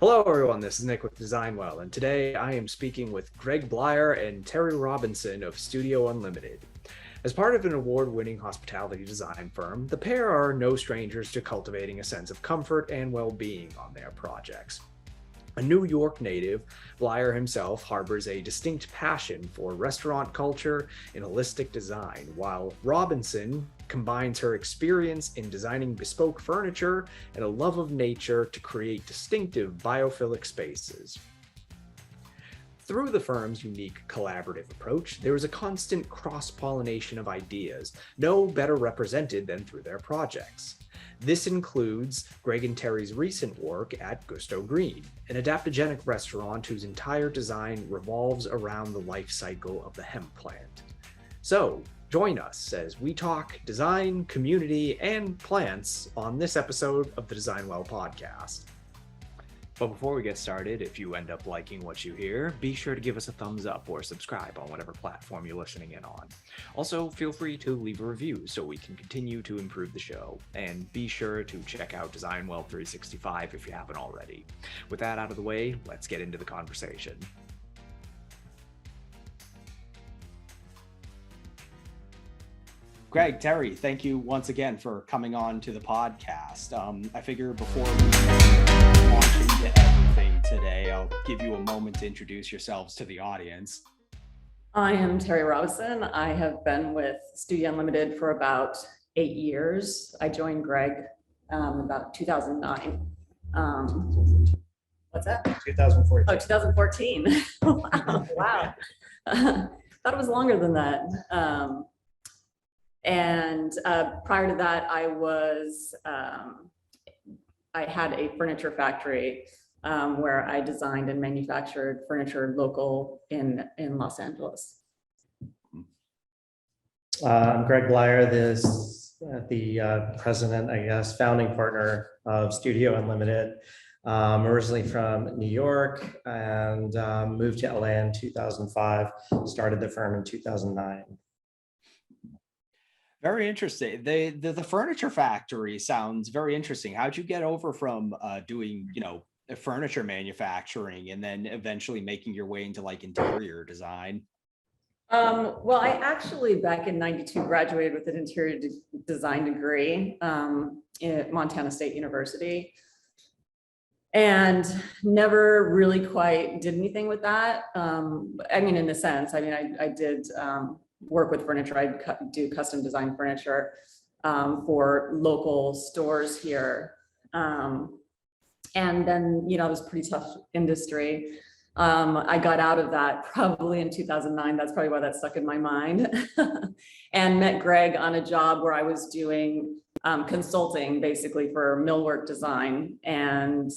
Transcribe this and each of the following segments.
Hello, everyone. This is Nick with DesignWell, and today I am speaking with Greg Bleier and Terri Robinson of Studio Unlimited. As part of an award-winning hospitality design firm, the pair are no strangers to cultivating a sense of comfort and well-being on their projects. A New York native, Bleier himself harbors a distinct passion for restaurant culture and holistic design, while Robinson combines her experience in designing bespoke furniture and a love of nature to create distinctive biophilic spaces. Through the firm's unique collaborative approach, there is a constant cross-pollination of ideas, no better represented than through their projects. This includes Greg and Terri's recent work at Gusto Green, an adaptogenic restaurant whose entire design revolves around the life cycle of the hemp plant. So, join us as we talk design, community, and plants on this episode of the DesignWell podcast. But before we get started, if you end up liking what you hear, be sure to give us a thumbs up or subscribe on whatever platform you're listening in on. Also, feel free to leave a review so we can continue to improve the show. And be sure to check out DesignWell 365 if you haven't already. With that out of the way, let's get into the conversation. Greg, Terri, thank you once again for coming on to the podcast. I figure before we launch into everything today, I'll give you a moment to introduce yourselves to the audience. I am Terri Robinson. I have been with Studio Unlimited for about 8 years. I joined Greg about 2009. What's that? 2014. Oh, 2014. Wow. Thought it was longer than that. And prior to that, I had a furniture factory where I designed and manufactured furniture local in Los Angeles. I'm Greg Bleier, the president, founding partner of Studio Unlimited. Originally from New York and moved to LA in 2005, started the firm in 2009. Very interesting. The furniture factory sounds very interesting. How'd you get over from doing, furniture manufacturing and then eventually making your way into like interior design? Well, I actually back in '92 graduated with an interior design degree at Montana State University, and never really quite did anything with that. In a sense, I did work with furniture. I do custom design furniture for local stores here. And then, it was a pretty tough industry. I got out of that probably in 2009. That's probably why that stuck in my mind. And met Greg on a job where I was doing consulting basically for millwork design. And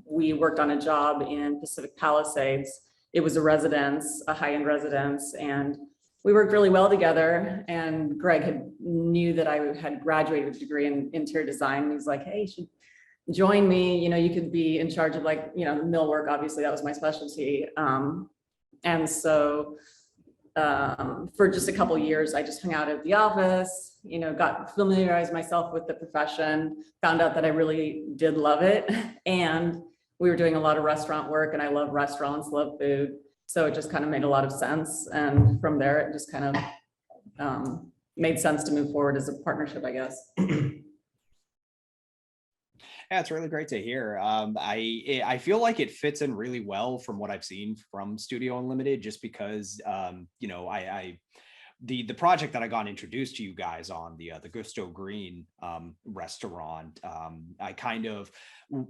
we worked on a job in Pacific Palisades. It was a residence, a high-end residence, and we worked really well together. And Greg knew that I had graduated with a degree in interior design. He was like, hey, you should join me. You could be in charge of millwork. Obviously, that was my specialty. And so for just a couple of years, I just hung out at the office, got familiarized myself with the profession, found out that I really did love it. And we were doing a lot of restaurant work, and I love restaurants, love food. So it just kind of made a lot of sense. And from there, it just kind of made sense to move forward as a partnership, I guess. Yeah, it's really great to hear. I feel like it fits in really well from what I've seen from Studio Unlimited, just because, the project that I got introduced to you guys on, the Gusto Green restaurant,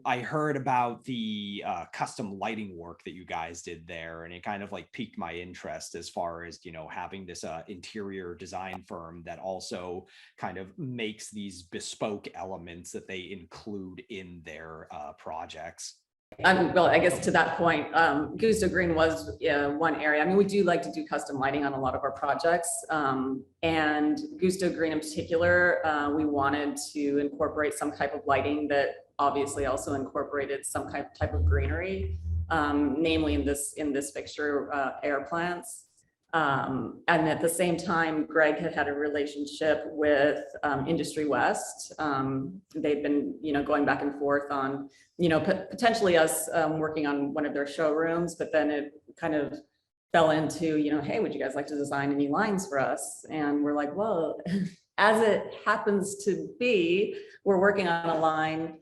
I heard about the custom lighting work that you guys did there, and it kind of like piqued my interest as far as, having this interior design firm that also kind of makes these bespoke elements that they include in their projects. Well, I guess to that point, Gusto Green was one area. We do like to do custom lighting on a lot of our projects. And Gusto Green in particular, we wanted to incorporate some type of lighting that obviously also incorporated some type of greenery, namely in this fixture, air plants. And at the same time, Greg had a relationship with Industry West. They've been, going back and forth on, potentially us working on one of their showrooms, but then it kind of fell into, hey, would you guys like to design any lines for us? And we're like, well, as it happens to be, we're working on a line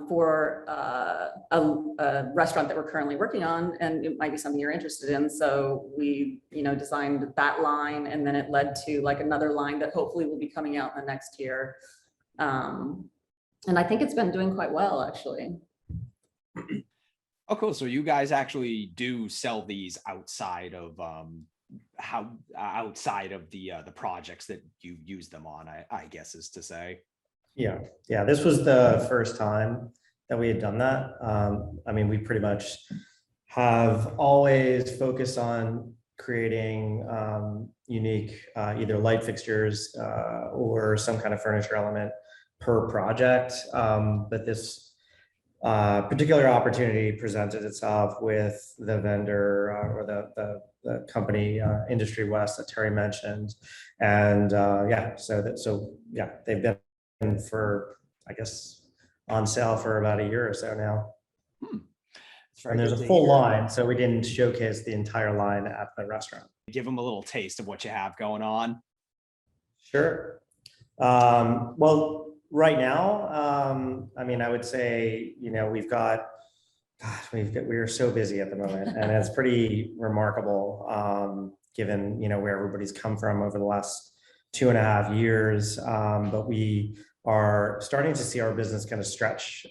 for a restaurant that we're currently working on, and it might be something you're interested in. So we, designed that line, and then it led to like another line that hopefully will be coming out in the next year. And I think it's been doing quite well, actually. Oh, cool. So you guys actually do sell these outside of outside of the projects that you use them on, I guess is to say. Yeah. This was the first time that we had done that. I mean, we pretty much have always focused on creating unique either light fixtures or some kind of furniture element per project. But this particular opportunity presented itself with the vendor or the company Industry West that Terri mentioned, and they've been for, I guess, on sale for about a year or so now. And there's a full line, so we didn't showcase the entire line at the restaurant. Give them a little taste of what you have going on. Sure. Well, right now, I mean, I would say, we are so busy at the moment, and it's pretty remarkable, given, where everybody's come from over the last 2.5 years. But we are starting to see our business kind of stretch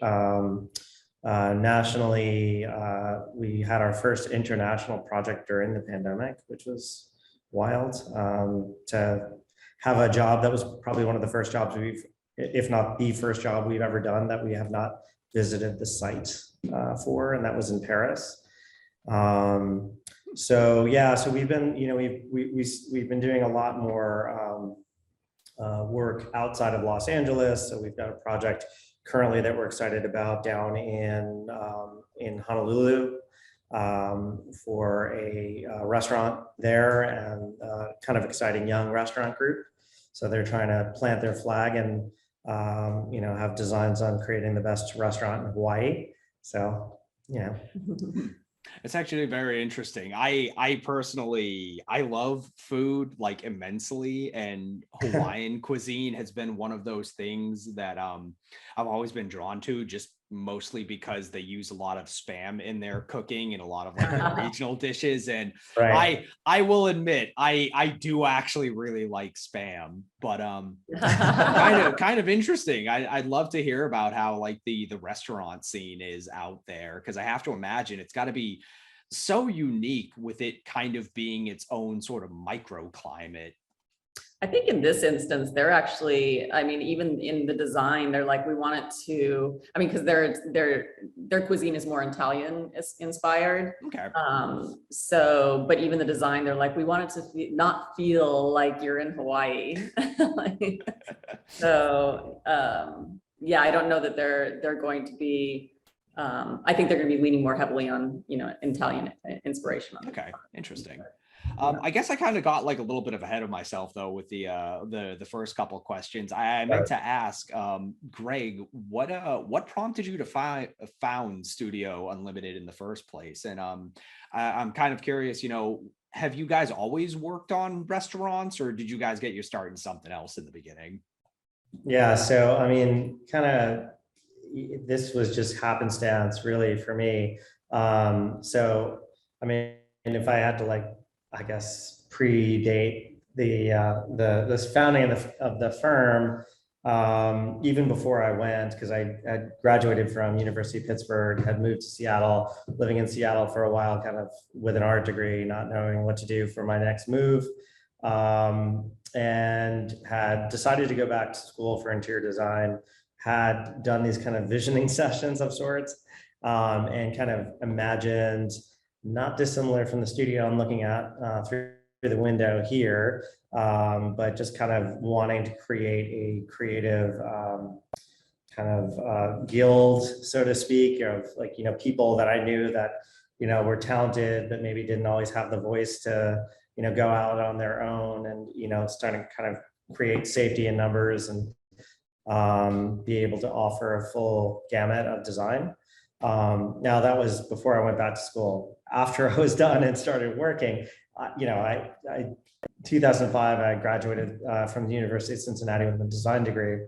nationally. We had our first international project during the pandemic, which was wild. To have a job that was probably one of the first jobs if not the first job we've ever done that we have not visited the site for, and that was in Paris. So we've been, we've been doing a lot more work outside of Los Angeles. So we've got a project currently that we're excited about down in Honolulu for a restaurant there, and kind of exciting young restaurant group. So they're trying to plant their flag and have designs on creating the best restaurant in Hawaii. So yeah. It's actually very interesting. I personally, I love food like immensely, and Hawaiian cuisine has been one of those things that I've always been drawn to, just mostly because they use a lot of Spam in their cooking and a lot of like their regional dishes. And right. I will admit, I do actually really like Spam, but kind of interesting. I'd love to hear about how like the restaurant scene is out there, because I have to imagine it's got to be so unique with it kind of being its own sort of microclimate. I think in this instance, they're actually, I mean, even in the design, they're like, we want it to, I mean, because their cuisine is more Italian inspired. Okay. So, but even the design, they're like, we want it to not feel like you're in Hawaii. Yeah, I don't know that they're going to be, I think they're going to be leaning more heavily on, Italian inspiration. Okay, interesting. I guess I kind of got like a little bit of ahead of myself though with the first couple of questions. I meant to ask, Greg, what prompted you to found Studio Unlimited in the first place? And I'm kind of curious, have you guys always worked on restaurants, or did you guys get your start in something else in the beginning? Yeah, so I mean, kind of this was just happenstance really for me. So I mean, if I had to I guess predate the founding of the firm, even before I went, because I had graduated from University of Pittsburgh, had moved to Seattle, living in Seattle for a while, kind of with an art degree, not knowing what to do for my next move, and had decided to go back to school for interior design, had done these kind of visioning sessions of sorts, and kind of imagined, not dissimilar from the studio I'm looking at through the window here, but just kind of wanting to create a creative kind of guild, so to speak, of people that I knew that, were talented, but maybe didn't always have the voice to go out on their own and, start to kind of create safety in numbers and be able to offer a full gamut of design. Now that was before I went back to school. After I was done and started working, 2005, I graduated from the University of Cincinnati with a design degree.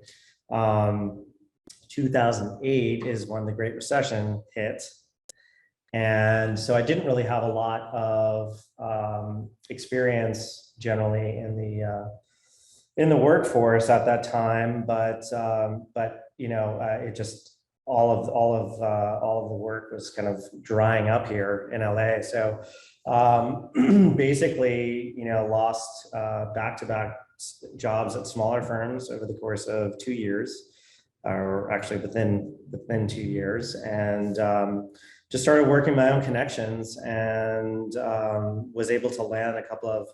2008 is when the Great Recession hit. And so I didn't really have a lot of experience generally in the workforce at that time, but it just all of the work was kind of drying up here in LA. So basically, lost back-to-back jobs at smaller firms over the course of 2 years, or actually within 2 years, and just started working my own connections and was able to land a couple of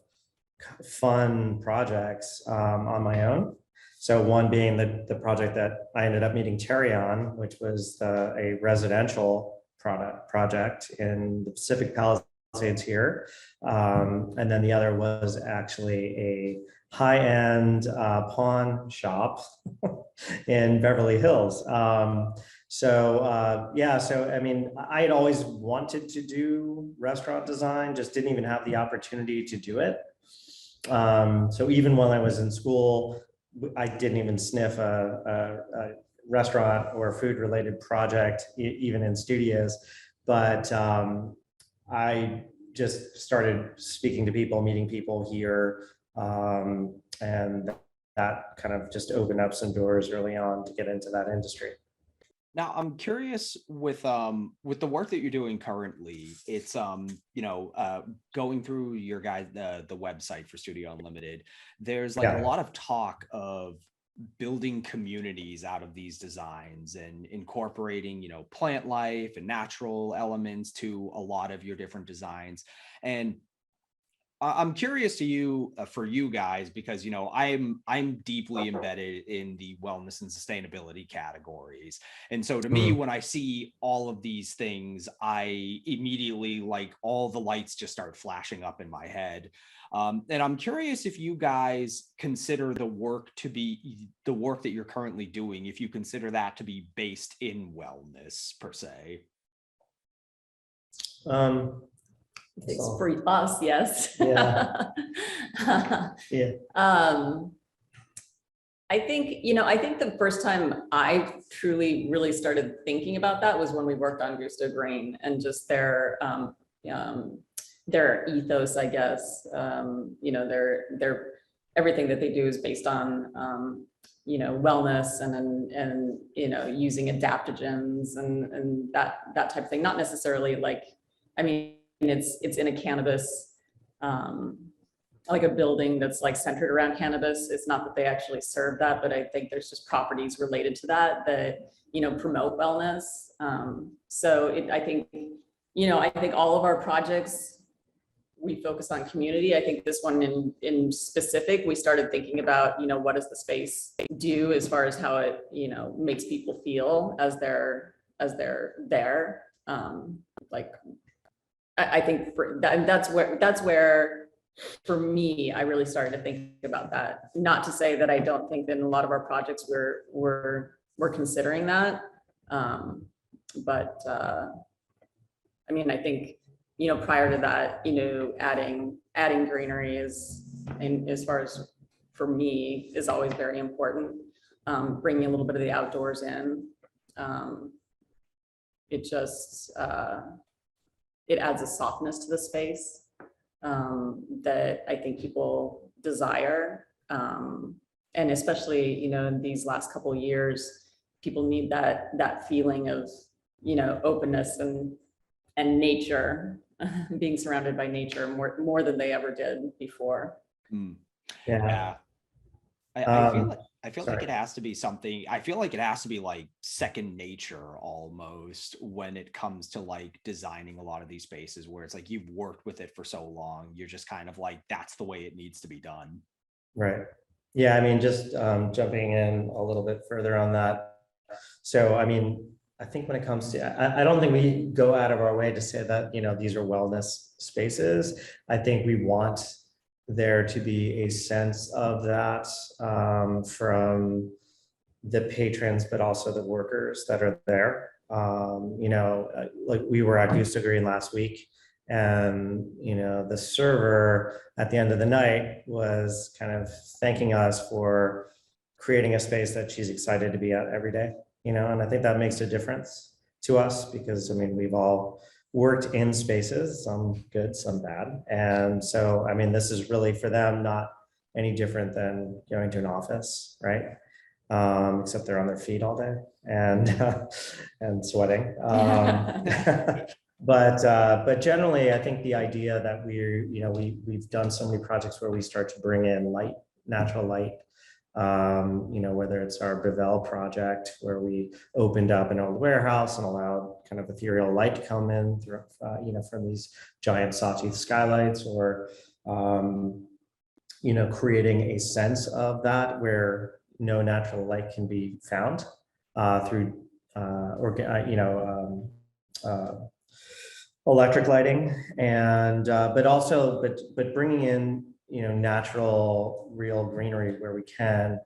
fun projects on my own. So one being the project that I ended up meeting Terri on, which was a residential project in the Pacific Palisades here. And then the other was actually a high-end pawn shop in Beverly Hills. So I mean, I had always wanted to do restaurant design, just didn't even have the opportunity to do it. So even when I was in school, I didn't even sniff a restaurant or food related project, even in studios. But I just started speaking to people, meeting people here. And that kind of just opened up some doors early on to get into that industry. Now, I'm curious with the work that you're doing currently. It's going through your guys the website for Studio Unlimited. There's like a lot of talk of building communities out of these designs and incorporating plant life and natural elements to a lot of your different designs. And I'm curious for you guys, because I'm deeply embedded in the wellness and sustainability categories, and so to me, when I see all of these things, I immediately, like, all the lights just start flashing up in my head. And I'm curious if you guys consider the work that you're currently doing, if you consider that to be based in wellness per se. It's for us, yes. Yeah. Yeah. I think the first time I truly really started thinking about that was when we worked on Gusto Green and just their ethos, I guess. Their everything that they do is based on wellness and using adaptogens and that type of thing. Not necessarily like, I mean, it's in a cannabis, like a building that's like centered around cannabis. It's not that they actually serve that, but I think there's just properties related to that promote wellness. I think all of our projects, we focus on community. I think this one in specific, we started thinking about, what does the space do as far as how it, makes people feel as they're there. I think that's where for me, I really started to think about that. Not to say that I don't think that in a lot of our projects we're considering that. But I mean, I think, prior to that, adding greenery is, and as far as for me, is always very important. Bringing a little bit of the outdoors in. It just, it adds a softness to the space that I think people desire. And especially, in these last couple of years, people need that feeling of, openness and nature, being surrounded by nature more than they ever did before. Yeah. I feel like it has to be something. I feel like it has to be like second nature almost when it comes to like designing a lot of these spaces, where it's like you've worked with it for so long, you're just kind of like, that's the way it needs to be done. Right. Yeah. I mean, just jumping in a little bit further on that. So, I mean, I think when it comes to, I don't think we go out of our way to say that, these are wellness spaces. I think we want there to be a sense of that from the patrons, but also the workers that are there. Like we were at Gusto Green last week, and the server at the end of the night was kind of thanking us for creating a space that she's excited to be at every day. And I think that makes a difference to us because, I mean, we've all worked in spaces, some good, some bad. And so, I mean, this is really for them not any different than going to an office, right? Except they're on their feet all day and and sweating. But generally, I think the idea that we've done so many projects where we start to bring in light, natural light. Whether it's our Bevel project where we opened up an old warehouse and allowed kind of ethereal light to come in through, from these giant sawtooth skylights, or creating a sense of that where no natural light can be found through electric lighting, and but bringing in natural, real greenery where we can.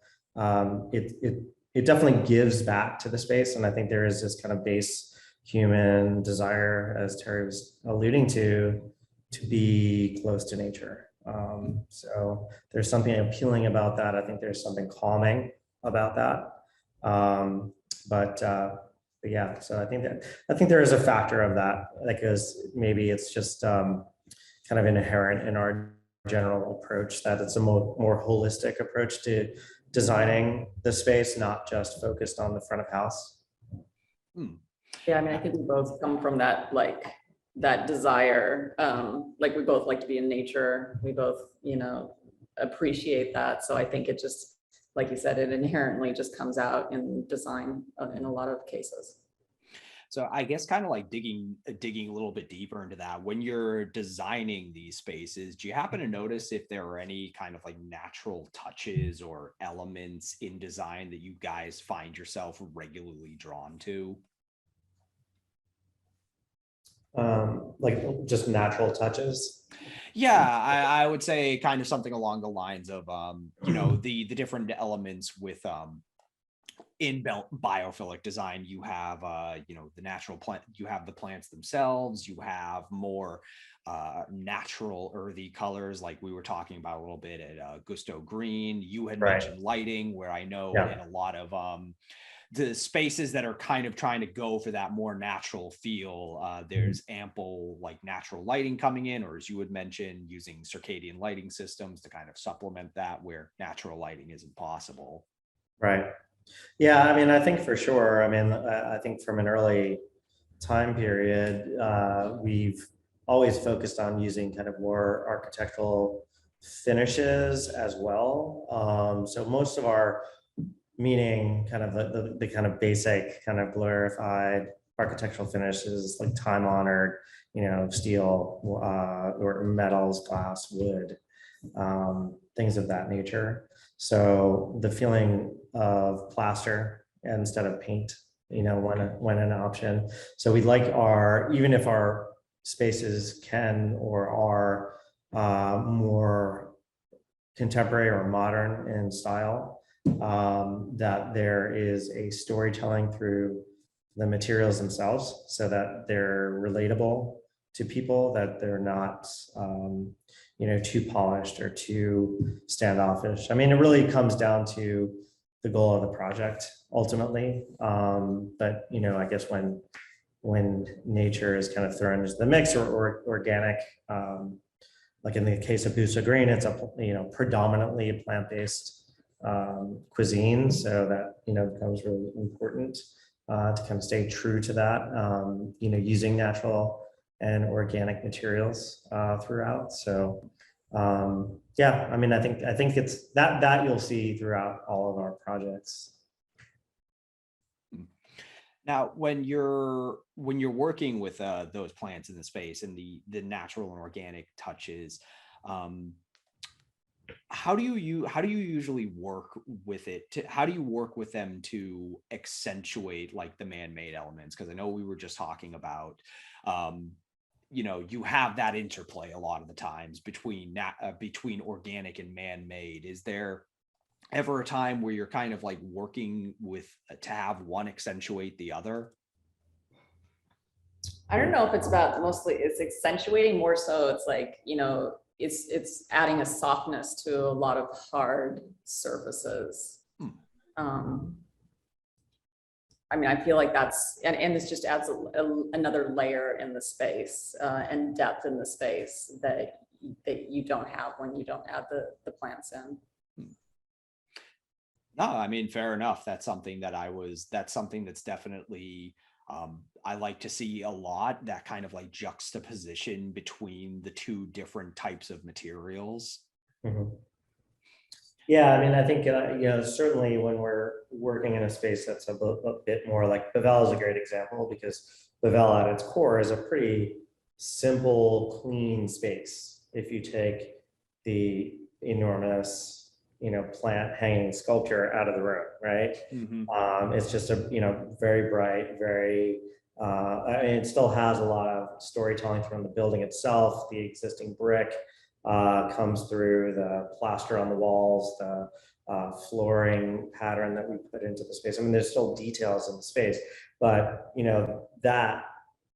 It definitely gives back to the space, and I think there is this kind of base human desire, as Terri was alluding to be close to nature. So there's something appealing about that. I think there's something calming about that. But yeah, so I think there is a factor of that, because maybe it's just kind of inherent in our general approach that it's a more holistic approach to designing the space, not just focused on the front of house. Yeah, I mean, I think we both come from that, like that desire. Like we both like to be in nature. We both, appreciate that. So I think it just, like you said, it inherently just comes out in design in a lot of cases. So I guess kind of like digging a little bit deeper into that, when you're designing these spaces, do you happen to notice if there are any kind of like natural touches or elements in design that you guys find yourself regularly drawn to? Like just natural touches? Yeah, I would say kind of something along the lines of, the different elements with in biophilic design. You have the natural plant, you have the plants themselves, you have more natural earthy colors like we were talking about a little bit at Gusto Green. You had mentioned lighting, where I know in a lot of the spaces that are kind of trying to go for that more natural feel, there's ample like natural lighting coming in, or as you had mentioned, using circadian lighting systems to kind of supplement that where natural lighting isn't possible. Right. Yeah, I mean, I think for sure. I mean, I think from an early time period, we've always focused on using kind of more architectural finishes as well. So most of our, meaning kind of the kind of basic kind of glorified architectural finishes, like time honored, steel or metals, glass, wood, things of that nature. So the feeling of plaster instead of paint, when an option. So we like even if our spaces can or are more contemporary or modern in style, that there is a storytelling through the materials themselves, so that they're relatable to people, that they're not too polished or too standoffish. I mean, it really comes down to the goal of the project ultimately. But I guess when nature is kind of thrown into the mix, or organic, like in the case of Gusto Green, it's a predominantly plant-based cuisine, so that becomes really important to kind of stay true to that. Using natural and organic materials throughout. So yeah, I mean, I think it's that you'll see throughout all of our projects. Now, when you're working with those plants in the space and the natural and organic touches, how do you usually work with it? How do you work with them to accentuate like the man-made elements? Because I know we were just talking about you have that interplay a lot of the times between organic and man-made. Is there ever a time where you're kind of like working with to have one accentuate the other? I don't know if it's about mostly it's accentuating more so it's like, it's adding a softness to a lot of hard surfaces. I mean, I feel like that's, and this just adds another layer in the space and depth in the space that you don't have when you don't add the plants in. No, I mean, fair enough. That's something that's definitely, I like to see a lot, that kind of like juxtaposition between the two different types of materials. Mm-hmm. Yeah, I mean, I think, certainly when we're working in a space that's a bit more like Bevel is a great example, because Bevel at its core is a pretty simple, clean space. If you take the enormous, plant hanging sculpture out of the room, right? Mm-hmm. It's just a, very bright, very, I mean, it still has a lot of storytelling from the building itself, the existing brick, comes through the plaster on the walls, the flooring pattern that we put into the space. I mean, there's still details in the space, but that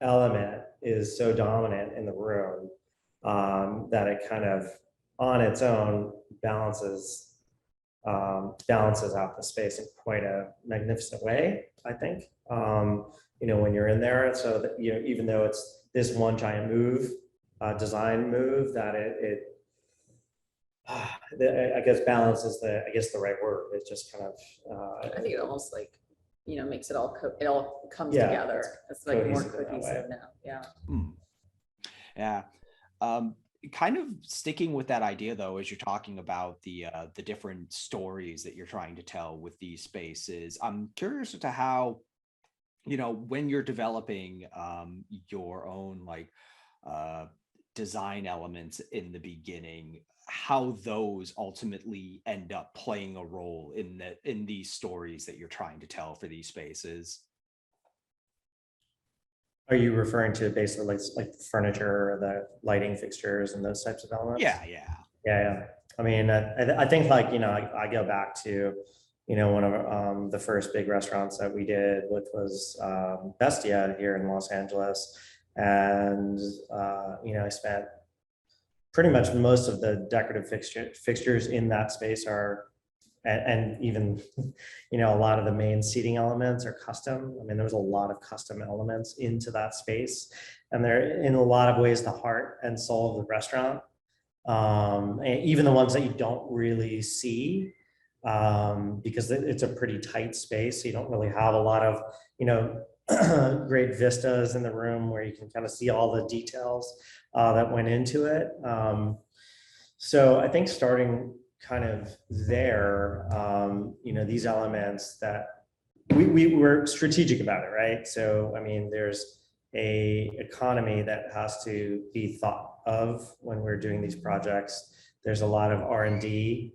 element is so dominant in the room that it kind of on its own balances out the space in quite a magnificent way, I think. When you're in there, so that even though it's this one giant move, design move, that I guess balance is the right word. It's just kind of I think it almost like, makes it all comes together. It's like more cohesive now. Yeah. Yeah. Kind of sticking with that idea though, as you're talking about the different stories that you're trying to tell with these spaces, I'm curious as to how, when you're developing your own like design elements in the beginning, how those ultimately end up playing a role in these stories that you're trying to tell for these spaces. Are you referring to basically like the furniture, or the lighting fixtures, and those types of elements? Yeah. I mean, I think like, I go back to, one of the first big restaurants that we did, which was Bestia here in Los Angeles. And, I spent pretty much most of the decorative fixtures in that space are, and even, a lot of the main seating elements are custom. I mean, there was a lot of custom elements into that space, and they're in a lot of ways the heart and soul of the restaurant. And even the ones that you don't really see, because it's a pretty tight space. So you don't really have a lot of, great vistas in the room where you can kind of see all the details that went into it. So I think starting kind of there, these elements that we were strategic about it, right? So, I mean, there's a economy that has to be thought of when we're doing these projects. There's a lot of R&D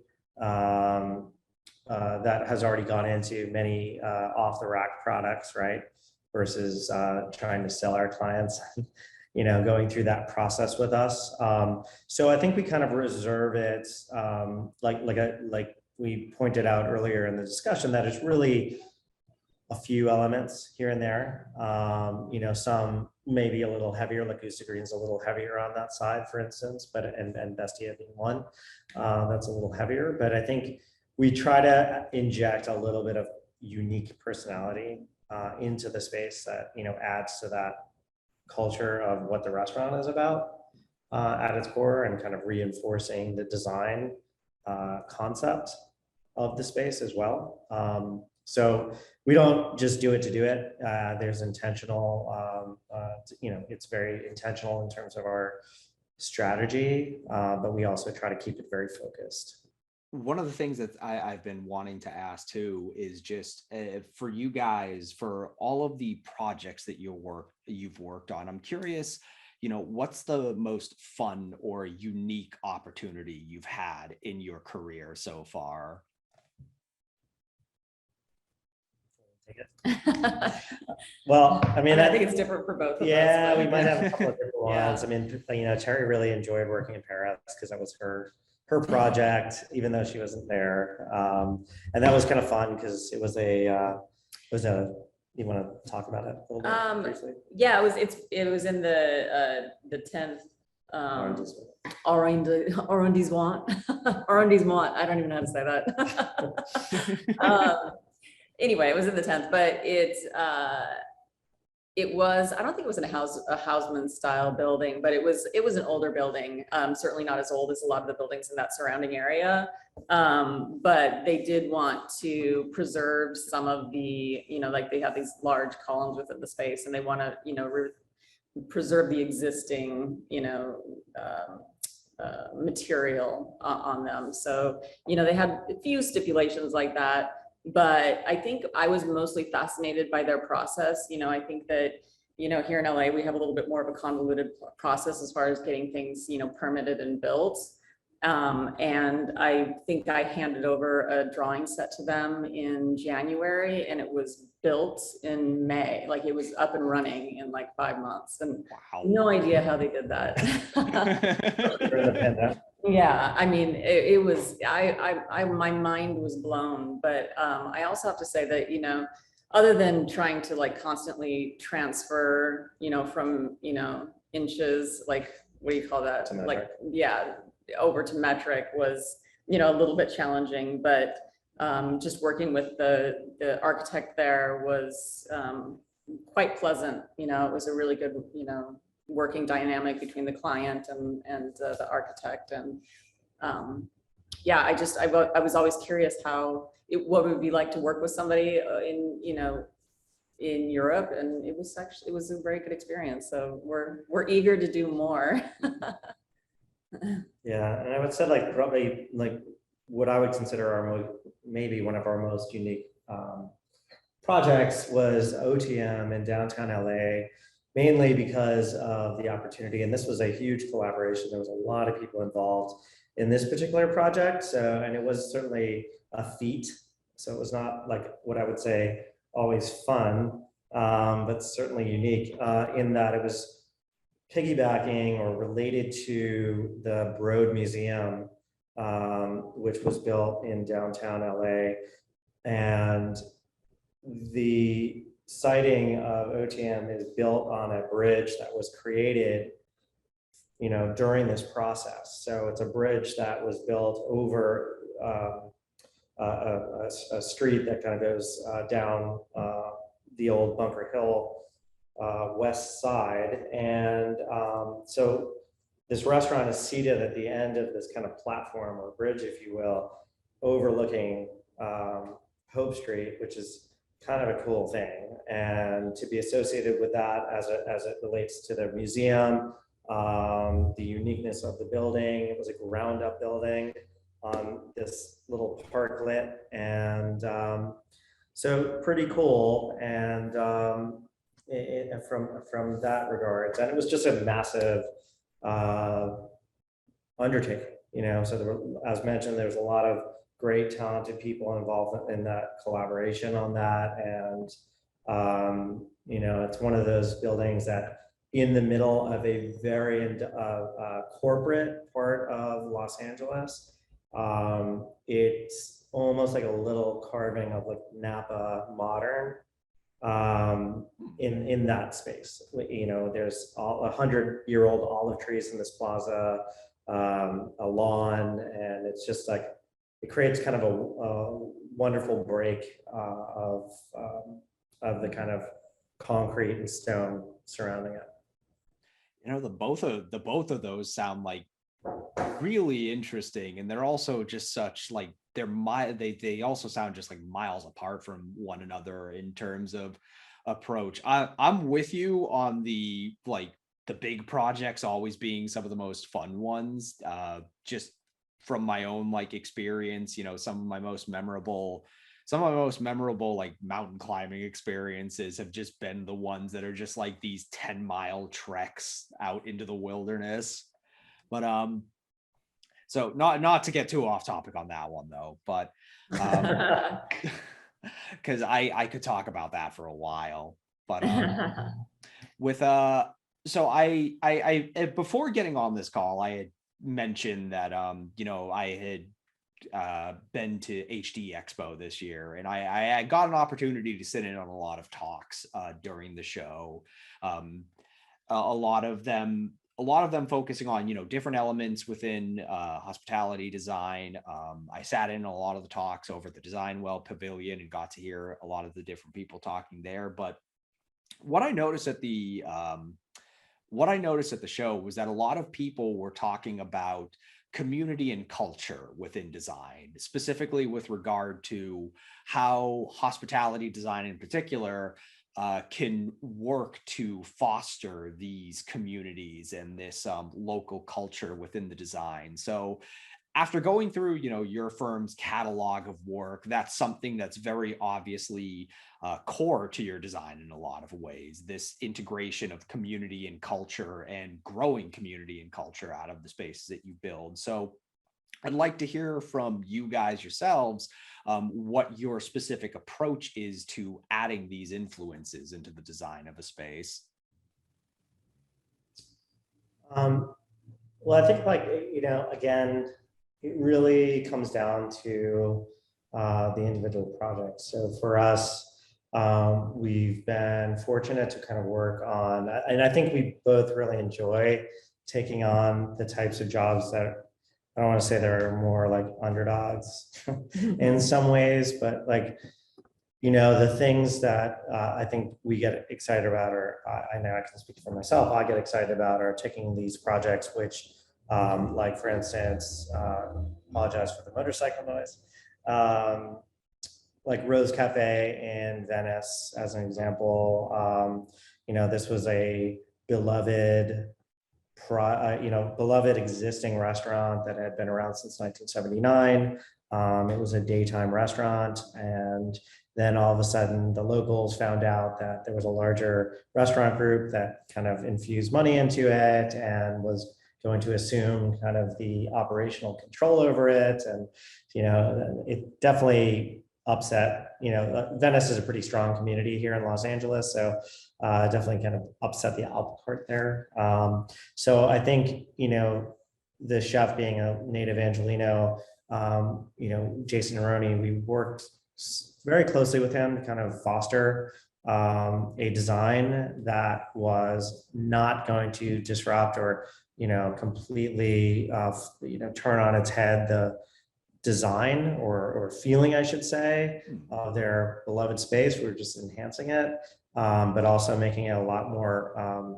that has already gone into many off-the-rack products, right? Versus trying to sell our clients, going through that process with us. So I think we kind of reserve it, like we pointed out earlier in the discussion, that it's really a few elements here and there. Some maybe a little heavier, like Goose Green's a little heavier on that side, for instance, but and Bestia being one that's a little heavier. But I think we try to inject a little bit of unique personality into the space that adds to that culture of what the restaurant is about at its core, and kind of reinforcing the design concept of the space as well. So we don't just do it to do it. There's intentional, it's very intentional in terms of our strategy, but we also try to keep it very focused. One of the things that I've been wanting to ask too is just for you guys, for all of the projects that you've worked on, I'm curious, what's the most fun or unique opportunity you've had in your career so far? Well, I mean, I think it's different for both of us. yeah, but- we might have a couple of different Yeah. ones. I mean, Terri really enjoyed working in Paris because that was her project, even though she wasn't there. And that was kind of fun because it was you want to talk about it a little bit briefly? Yeah, it was in the 10th arrondissement. Arrondissement. I don't even know how to say that. Anyway, it was in the 10th, but it was, I don't think it was in a Houseman style building, but it was an older building, certainly not as old as a lot of the buildings in that surrounding area. But they did want to preserve some of the, like they have these large columns within the space and they want to, preserve the existing, material on them. So, they had a few stipulations like that. But I think I was mostly fascinated by their process. I think that, here in LA, we have a little bit more of a convoluted process as far as getting things, permitted and built. And I think I handed over a drawing set to them in January and it was built in May. Like it was up and running in like 5 months and no idea how they did that. Yeah, I mean, it was, my mind was blown, but I also have to say that, other than trying to like constantly transfer, from, inches, like, what do you call that? Like, yeah, over to metric was, a little bit challenging, but just working with the architect there was quite pleasant. It was a really good, working dynamic between the client and the architect. And yeah, I was always curious what it would be like to work with somebody in Europe, and it was a very good experience. So we're eager to do more. Yeah, and I would say like probably like what I would consider maybe one of our most unique projects was OTM in downtown LA, mainly because of the opportunity. And this was a huge collaboration. There was a lot of people involved in this particular project. So, and it was certainly a feat. So it was not like what I would say always fun, but certainly unique in that it was piggybacking or related to the Broad Museum, which was built in downtown LA. And the siting of OTM is built on a bridge that was created, during this process. So it's a bridge that was built over a street that kind of goes down the old Bunker Hill west side. And so this restaurant is seated at the end of this kind of platform or bridge, if you will, overlooking Hope Street, which is kind of a cool thing. And to be associated with that as it relates to the museum, the uniqueness of the building, it was a ground up building on this little parklet. And so pretty cool. And from that regards, and it was just a massive undertaking, so there were, as mentioned, there's a lot of great talented people involved in that collaboration on that. And it's one of those buildings that in the middle of a very corporate part of Los Angeles, it's almost like a little carving of like Napa modern in that space. There's 100-year-old olive trees in this plaza, a lawn, and it's just like it creates kind of a wonderful break of the kind of concrete and stone surrounding it. The both of those sound like really interesting, and they're also just such like they also sound just like miles apart from one another in terms of approach. I'm with you on the big projects always being some of the most fun ones, just from my own experience. Some of my most memorable like mountain climbing experiences have just been the ones that are just like these 10-mile treks out into the wilderness. But so not to get too off topic on that one though, but because I could talk about that for a while. But with so before getting on this call, I had mentioned that you know, I had been to HD Expo this year, and I got an opportunity to sit in on a lot of talks during the show. A lot of them focusing on, you know, different elements within hospitality design. I sat in a lot of the talks over at the DesignWell Pavilion and got to hear a lot of the different people talking there. But what I noticed at the show was that a lot of people were talking about community and culture within design, specifically with regard to how hospitality design in particular can work to foster these communities and this local culture within the design. So after going through, you know, your firm's catalog of work, that's something that's very obviously core to your design in a lot of ways, this integration of community and culture and growing community and culture out of the spaces that you build. So I'd like to hear from you guys yourselves what your specific approach is to adding these influences into the design of a space. Well, I think, like, you know, again, it really comes down to the individual project. So for us, we've been fortunate to kind of work on, and I think we both really enjoy taking on the types of jobs that, I don't want to say they're more like underdogs in some ways, but like, you know, the things that I think we get excited about, or I know I can speak for myself, I get excited about are taking these projects, which like, for instance, apologize for the motorcycle noise, like Rose Cafe in Venice, as an example. You know, this was a beloved beloved existing restaurant that had been around since 1979. It was a daytime restaurant, and then all of a sudden the locals found out that there was a larger restaurant group that kind of infused money into it and was going to assume kind of the operational control over it. And, you know, it definitely upset, you know, Venice is a pretty strong community here in Los Angeles. So definitely kind of upset the apple cart there. So I think, you know, the chef being a native Angelino, you know, Jason Aroni, we worked very closely with him to kind of foster a design that was not going to disrupt or, you know, completely, you know, turn on its head the design or feeling, I should say, of their beloved space. We're just enhancing it, but also making it a lot more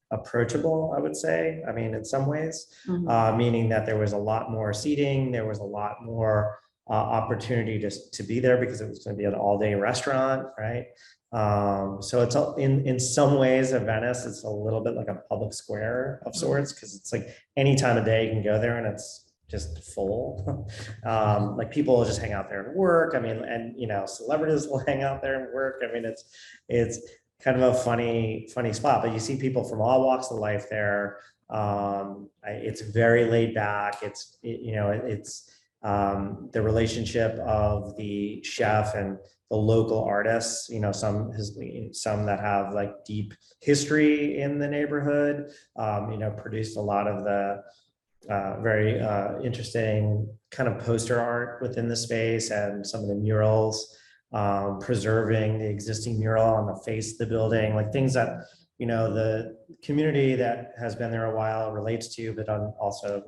approachable, I would say. I mean, in some ways, meaning that there was a lot more seating, there was a lot more opportunity to be there because it was going to be an all-day restaurant, right? So it's in some ways of Venice, it's a little bit like a public square of sorts, because it's like any time of day you can go there and it's just full. Like, people will just hang out there and work. I mean, and, you know, celebrities will hang out there and work. I mean, it's kind of a funny spot, but you see people from all walks of life there. It's very laid back. It's the relationship of the chef and the local artists, you know, some that have like deep history in the neighborhood, you know, produced a lot of the very interesting kind of poster art within the space, and some of the murals, preserving the existing mural on the face of the building, like things that, you know, the community that has been there a while relates to, but also,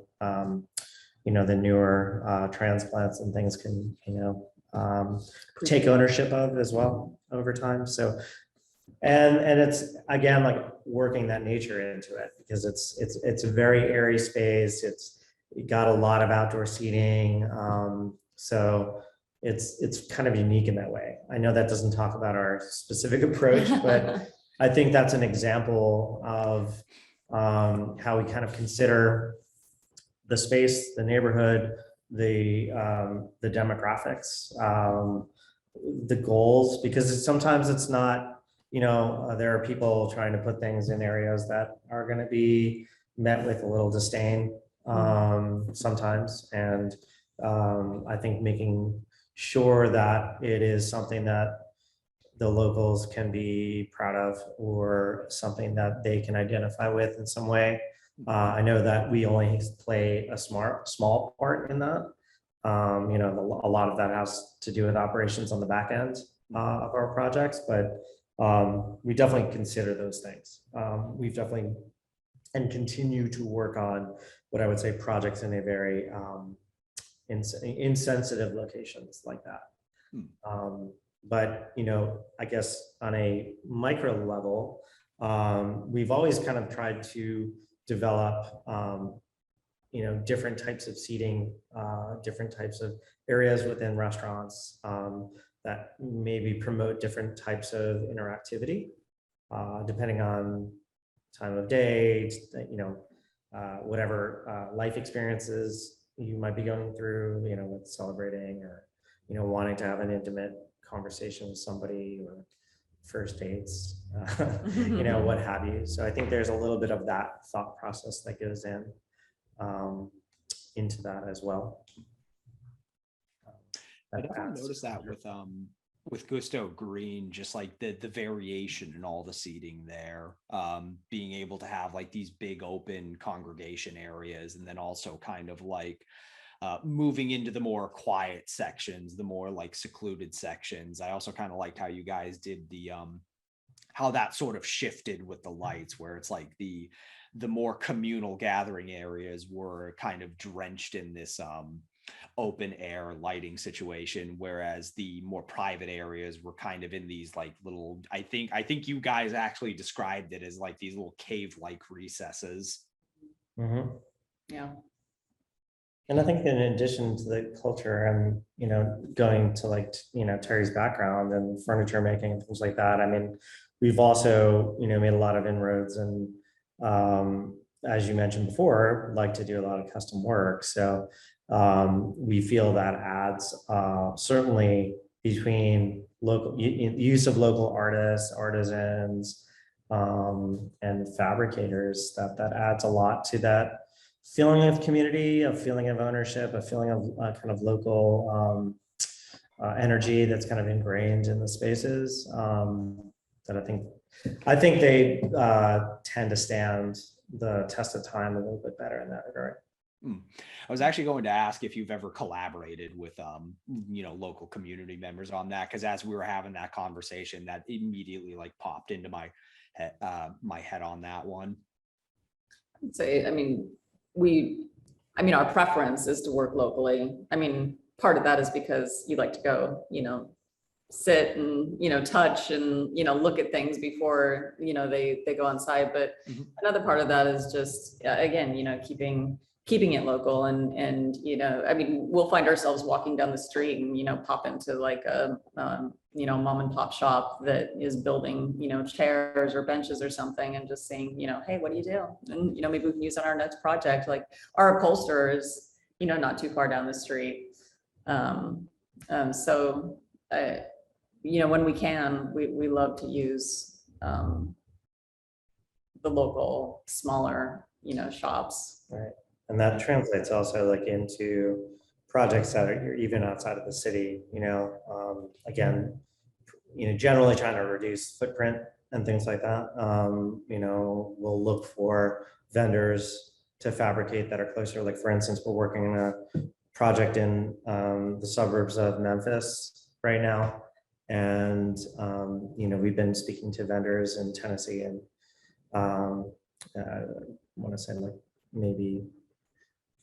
you know, the newer transplants and things can, you know, take ownership of as well over time. So, and it's, again, like working that nature into it, because it's a very airy space. It got a lot of outdoor seating. So it's kind of unique in that way. I know that doesn't talk about our specific approach, but I think that's an example of how we kind of consider the space, the neighborhood, the demographics, the goals, because sometimes it's not, you know, there are people trying to put things in areas that are going to be met with a little disdain sometimes. And I think making sure that it is something that the locals can be proud of, or something that they can identify with in some way. I know that we only play a small part in that. You know, a lot of that has to do with operations on the back end of our projects, but we definitely consider those things. We've definitely and continue to work on what I would say projects in a very insensitive locations like that. But, you know, I guess on a micro level, we've always kind of tried to develop, you know, different types of seating, different types of areas within restaurants that maybe promote different types of interactivity, depending on time of day, you know, whatever life experiences you might be going through, you know, with celebrating or, you know, wanting to have an intimate conversation with somebody, or first dates, you know, what have you. So I think there's a little bit of that thought process that goes in into that as well. I definitely noticed that with Gusto Green, just like the variation in all the seating there, being able to have like these big open congregation areas, and then also kind of like moving into the more quiet sections, the more like secluded sections. I also kind of liked how you guys did the how that sort of shifted with the lights, where it's like the more communal gathering areas were kind of drenched in this open air lighting situation, whereas the more private areas were kind of in these like little, I think you guys actually described it as like these little cave-like recesses. Yeah. And I think in addition to the culture and, you know, going to like, you know, Terry's background and furniture making and things like that, I mean, we've also, you know, made a lot of inroads, and as you mentioned before, like to do a lot of custom work. So we feel that adds certainly between local use of local artists, artisans, and fabricators, that adds a lot to that feeling of community, a feeling of ownership, a feeling of kind of local energy that's kind of ingrained in the spaces. That I think they tend to stand the test of time a little bit better in that regard. I was actually going to ask if you've ever collaborated with, you know, local community members on that, because as we were having that conversation, that immediately like popped into my head on that one. I'd say, I mean, our preference is to work locally. I mean, part of that is because you like to go, you know, sit and, you know, touch and, you know, look at things before, you know, they go on site. But another part of that is just, again, you know, keeping it local, and, you know, I mean, we'll find ourselves walking down the street and, you know, pop into like a, you know, mom and pop shop that is building, you know, chairs or benches or something, and just saying, you know, hey, what do you do? And, you know, maybe we can use it on our next project. Like our upholsterer is, you know, not too far down the street. So, you know, when we can, we love to use the local smaller, you know, shops. Right. And that translates also like into projects that are even outside of the city, you know, again, you know, generally trying to reduce footprint and things like that. You know, we'll look for vendors to fabricate that are closer. Like for instance, we're working on a project in the suburbs of Memphis right now. And, you know, we've been speaking to vendors in Tennessee and I want to say like maybe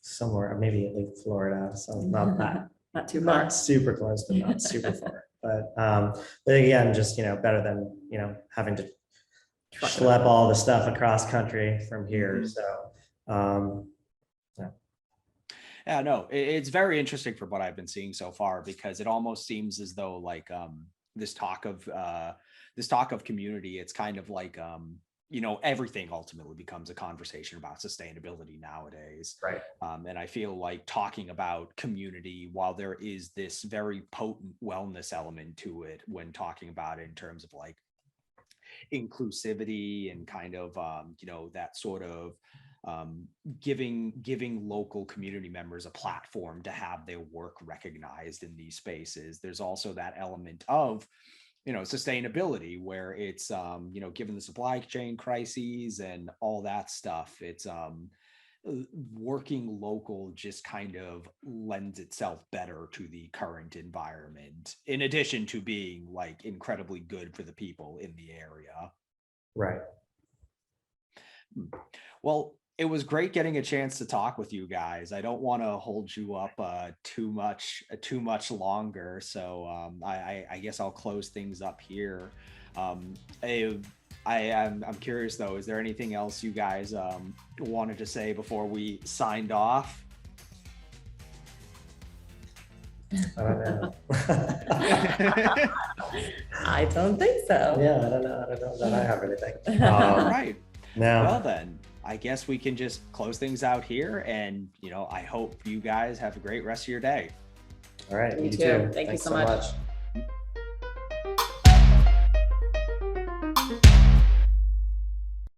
somewhere, maybe like Florida, so not that, not too far, not super close, but not super far. But again, just, you know, better than, you know, having to schlep all the stuff across country from here. So, yeah, no, it's very interesting from what I've been seeing so far, because it almost seems as though like this talk of community, it's kind of like you know, everything ultimately becomes a conversation about sustainability nowadays. Right. And I feel like talking about community, while there is this very potent wellness element to it when talking about it in terms of like inclusivity and kind of, you know, that sort of giving local community members a platform to have their work recognized in these spaces. There's also that element of, sustainability, where it's, given the supply chain crises and all that stuff, it's working local just kind of lends itself better to the current environment, in addition to being like incredibly good for the people in the area. Right. Well, it was great getting a chance to talk with you guys. I don't want to hold you up too much longer, so I guess I'll close things up here. I'm curious though, is there anything else you guys wanted to say before we signed off? I don't know. I don't think so. Yeah, I don't know that I have anything. All right. No. Well then, I guess we can just close things out here, and I hope you guys have a great rest of your day. All right. You too. Thank you so much.